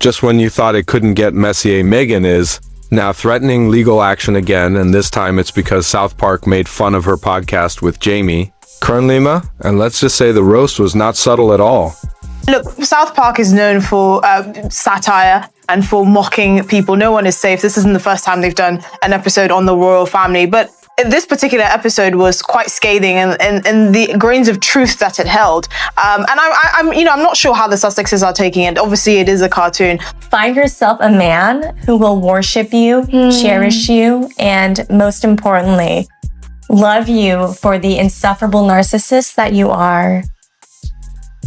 Just when you thought it couldn't get messier, Meghan is now threatening legal action again, and this time it's because South Park made fun of her podcast with Jamie Kernlima, and let's just say the roast was not subtle at all. Look, South Park is known for satire and for mocking people. No one is safe. This isn't the first time they've done an episode on the royal family, but this particular episode was quite scathing and the grains of truth that it held. And I'm not sure how the Sussexes are taking it. Obviously, it is a cartoon. Find yourself a man who will worship you, cherish you, and most importantly, love you for the insufferable narcissist that you are.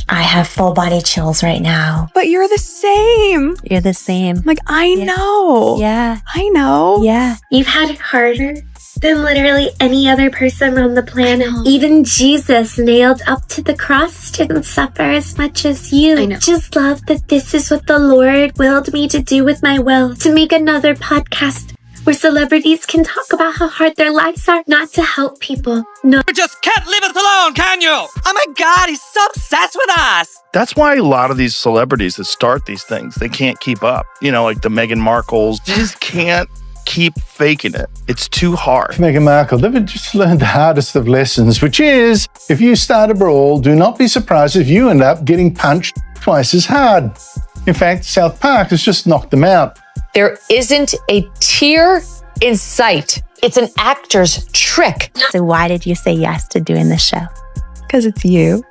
I have full body chills right now. But you're the same. You're the same. Like, I know. Yeah. I know. Yeah. You've had it harder than literally any other person on the planet. Even Jesus, nailed up to the cross, didn't suffer as much as you. I know. Just love that this is what the Lord willed me to do with my will, to make another podcast where celebrities can talk about how hard their lives are, not to help people. No. You just can't leave us alone, can you? Oh my God, he's so obsessed with us. That's why a lot of these celebrities that start these things, they can't keep up. You know, like the Meghan Markles, they just can't keep faking it. It's too hard. Meghan Markle, they've just learned the hardest of lessons, which is, if you start a brawl, do not be surprised if you end up getting punched twice as hard. In fact, South Park has just knocked them out. There isn't a tear in sight. It's an actor's trick. So why did you say yes to doing this show? Because it's you.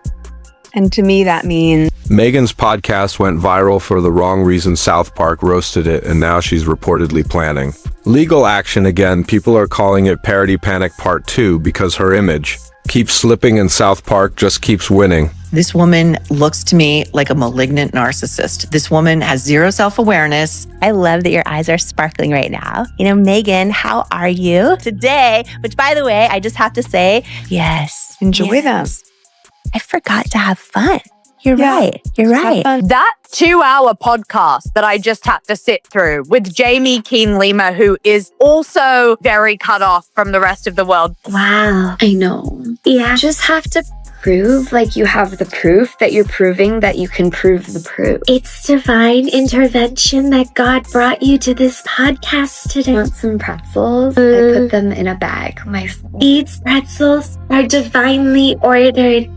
And to me, that means... Meghan's podcast went viral for the wrong reason. South Park roasted it, and now she's reportedly planning legal action again. People are calling it Parody Panic Part 2 because her image keeps slipping and South Park just keeps winning. This woman looks to me like a malignant narcissist. This woman has zero self-awareness. I love that your eyes are sparkling right now. You know, Meghan, how are you today? Which, by the way, I just have to say, yes. Enjoy them. I forgot to have fun. You're right. You're right. That 2-hour podcast that I just had to sit through with Jamie Keen-Lima, who is also very cut off from the rest of the world. Wow, I know. Yeah, just have to prove, like you have the proof that you're proving that you can prove the proof. It's divine intervention that God brought you to this podcast today. Want some pretzels? I put them in a bag myself. These pretzels are divinely ordered.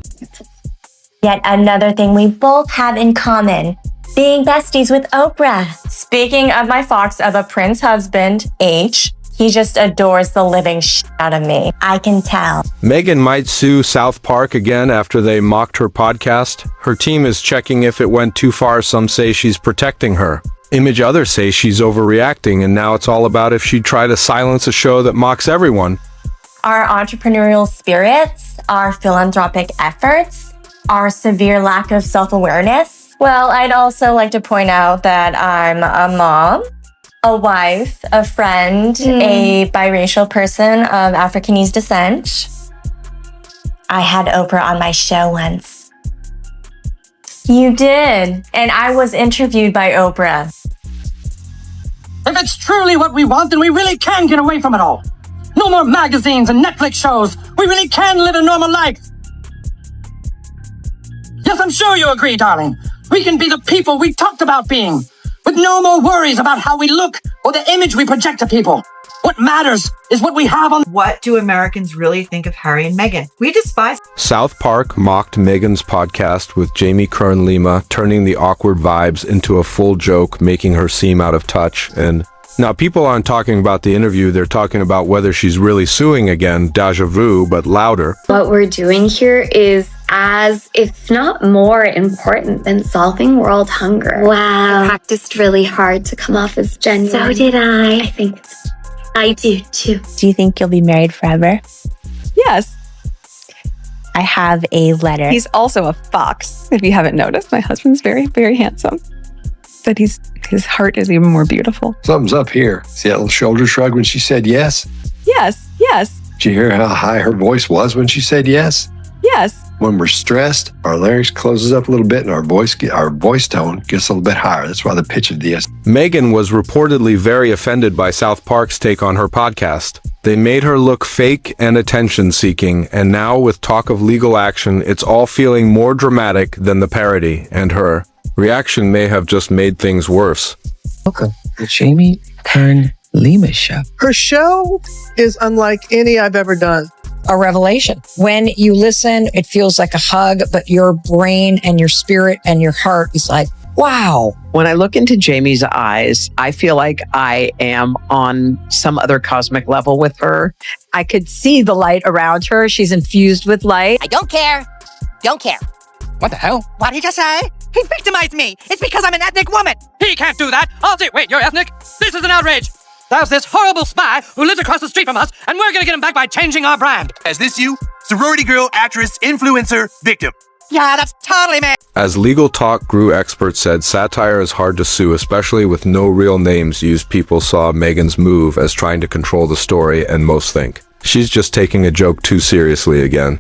Yet another thing we both have in common, being besties with Oprah. Speaking of my fox of a prince husband, H, he just adores the living out of me. I can tell. Meghan might sue South Park again after they mocked her podcast. Her team is checking if it went too far. Some say she's protecting her image. Others say she's overreacting, and now it's all about if she'd try to silence a show that mocks everyone. Our entrepreneurial spirits, our philanthropic efforts, our severe lack of self-awareness. Well, I'd also like to point out that I'm a mom, a wife, a friend, a biracial person of Africanese descent. I had Oprah on my show once. You did. And I was interviewed by Oprah. If it's truly what we want, then we really can get away from it all. No more magazines and Netflix shows. We really can live a normal life. Yes, I'm sure you agree, darling. We can be the people we talked about being, with no more worries about how we look or the image we project to people. What matters is what we have on... What do Americans really think of Harry and Meghan? We despise... South Park mocked Meghan's podcast with Jamie Kern-Lima, turning the awkward vibes into a full joke, making her seem out of touch. And now people aren't talking about the interview, they're talking about whether she's really suing again, déjà vu, but louder. What we're doing here is as, if not more important than solving world hunger. Wow. I practiced really hard to come off as genuine. So did I. I think I do too. Do you think you'll be married forever? Yes. I have a letter. He's also a fox, if you haven't noticed. My husband's very, very handsome. But his heart is even more beautiful. Something's up here. See that little shoulder shrug when she said yes? Yes, yes. Did you hear how high her voice was when she said yes? Yes. When we're stressed, our larynx closes up a little bit and our voice tone gets a little bit higher. That's why the pitch of the yes. Meghan was reportedly very offended by South Park's take on her podcast. They made her look fake and attention-seeking, and now with talk of legal action, it's all feeling more dramatic than the parody, and her Reaction may have just made things worse. Welcome to the Jamie Kern Lima Show. Her show is unlike any I've ever done. A revelation. When you listen, it feels like a hug, but your brain and your spirit and your heart is like, wow. When I look into Jamie's eyes, I feel like I am on some other cosmic level with her. I could see the light around her. She's infused with light. I don't care. Don't care. What the hell? What did he just say? He victimized me. It's because I'm an ethnic woman. He can't do that. I'll say, wait, you're ethnic? This is an outrage. There's this horrible spy who lives across the street from us, and we're gonna get him back by changing our brand. Is this you? Sorority girl, actress, influencer, victim. Yeah, that's totally me. As Legal Talk Grew experts said, satire is hard to sue, especially with no real names used. People saw Meghan's move as trying to control the story, and most think she's just taking a joke too seriously again.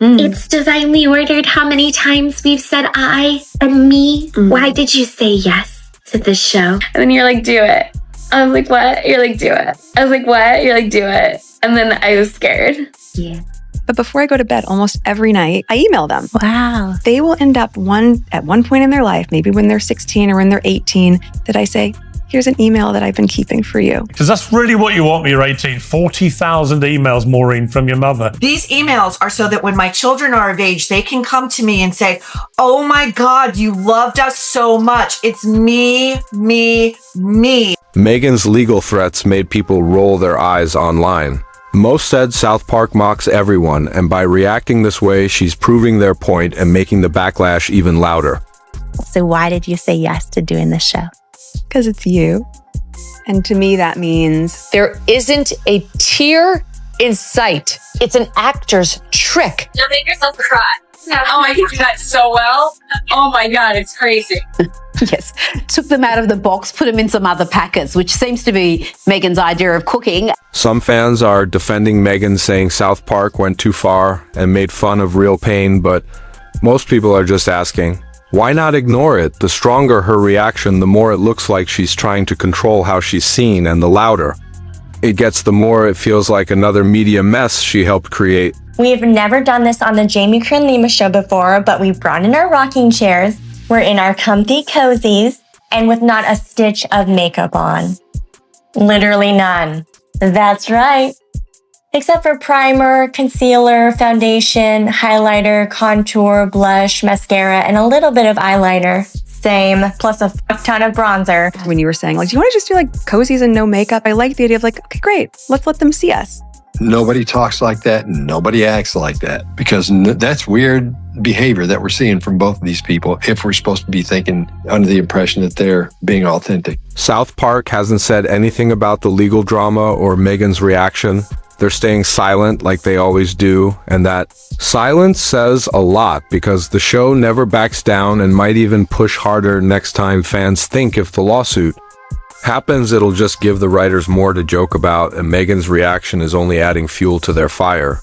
It's divinely ordered how many times we've said I and me. Why did you say yes to this show? And then you're like, do it. I was like, what? You're like, do it. I was like, what? You're like, do it. And then I was scared. Yeah. But before I go to bed, almost every night, I email them. Wow. They will end up at one point in their life, maybe when they're 16 or when they're 18, that I say, here's an email that I've been keeping for you. Because that's really what you want when you're 18. 40,000 emails, Maureen, from your mother. These emails are so that when my children are of age, they can come to me and say, oh my God, you loved us so much. It's me, me, me. Meghan's legal threats made people roll their eyes online. Most said South Park mocks everyone, and by reacting this way, she's proving their point and making the backlash even louder. So why did you say yes to doing this show? Because it's you. And to me, that means there isn't a tear in sight. It's an actor's trick. You'll make yourself cry. Oh, I can do that so well. Oh my God, it's crazy. Yes. Took them out of the box, put them in some other packets, which seems to be Meghan's idea of cooking. Some fans are defending Meghan, saying South Park went too far and made fun of real pain, but most people are just asking, why not ignore it? The stronger her reaction, the more it looks like she's trying to control how she's seen, and the louder it gets, the more it feels like another media mess she helped create. We've never done this on the Jamie Kern Lima show before, but we brought in our rocking chairs. We're in our comfy cozies and with not a stitch of makeup on. Literally none. That's right. Except for primer, concealer, foundation, highlighter, contour, blush, mascara, and a little bit of eyeliner. Same, plus a fuck ton of bronzer. When you were saying, like, do you want to just do like cozies and no makeup? I like the idea of like, okay, great, let's let them see us. Nobody talks like that. Nobody acts like that, because that's weird behavior that we're seeing from both of these people if we're supposed to be thinking under the impression that they're being authentic. South Park hasn't said anything about the legal drama or Meghan's reaction. They're staying silent like they always do, and that silence says a lot, because the show never backs down and might even push harder next time fans think if the lawsuit happens, it'll just give the writers more to joke about, and Meghan's reaction is only adding fuel to their fire.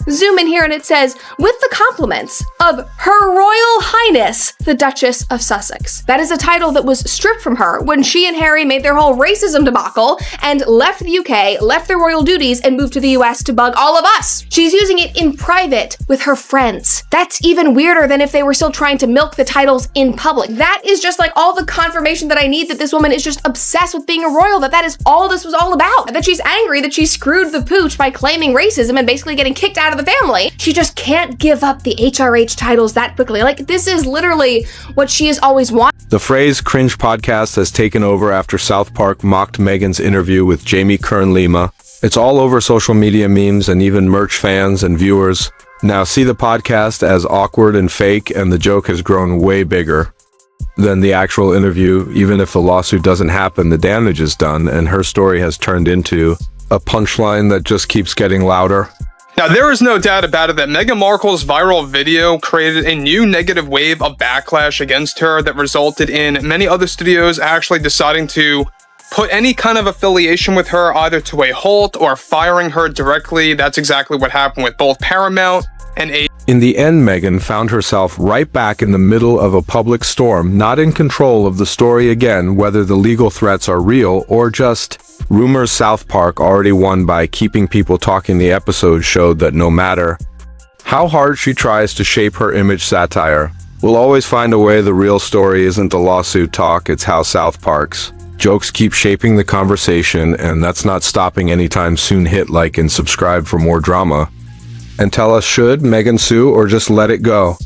Zoom in here and it says, with the compliments of Her Royal Highness, the Duchess of Sussex. That is a title that was stripped from her when she and Harry made their whole racism debacle and left the UK, left their royal duties, and moved to the US to bug all of us. She's using it in private with her friends. That's even weirder than if they were still trying to milk the titles in public. That is just like all the confirmation that I need that this woman is just obsessed with being a royal, that is all this was all about. That she's angry that she screwed the pooch by claiming racism and basically getting kicked out of the family. She just can't give up the HRH titles that quickly. Like, this is literally what she has always wanted. The phrase cringe podcast has taken over after South Park mocked Meghan's interview with Jamie Kern Lima. It's all over social media memes and even merch fans and viewers now see the podcast as awkward and fake, and the joke has grown way bigger than the actual interview. Even if the lawsuit doesn't happen, the damage is done, and her story has turned into a punchline that just keeps getting louder. Now, there is no doubt about it that Meghan Markle's viral video created a new negative wave of backlash against her that resulted in many other studios actually deciding to put any kind of affiliation with her either to a halt or firing her directly. That's exactly what happened with both Paramount and A. In the end, Meghan found herself right back in the middle of a public storm, not in control of the story again, whether the legal threats are real or just rumors. South Park already won by keeping people talking. The episode showed that no matter how hard she tries to shape her image, satire We'll always find a way. The real story isn't the lawsuit talk, it's how South Park's jokes keep shaping the conversation, and that's not stopping anytime soon. Hit like and subscribe for more drama. And tell us, should Meghan sue or just let it go?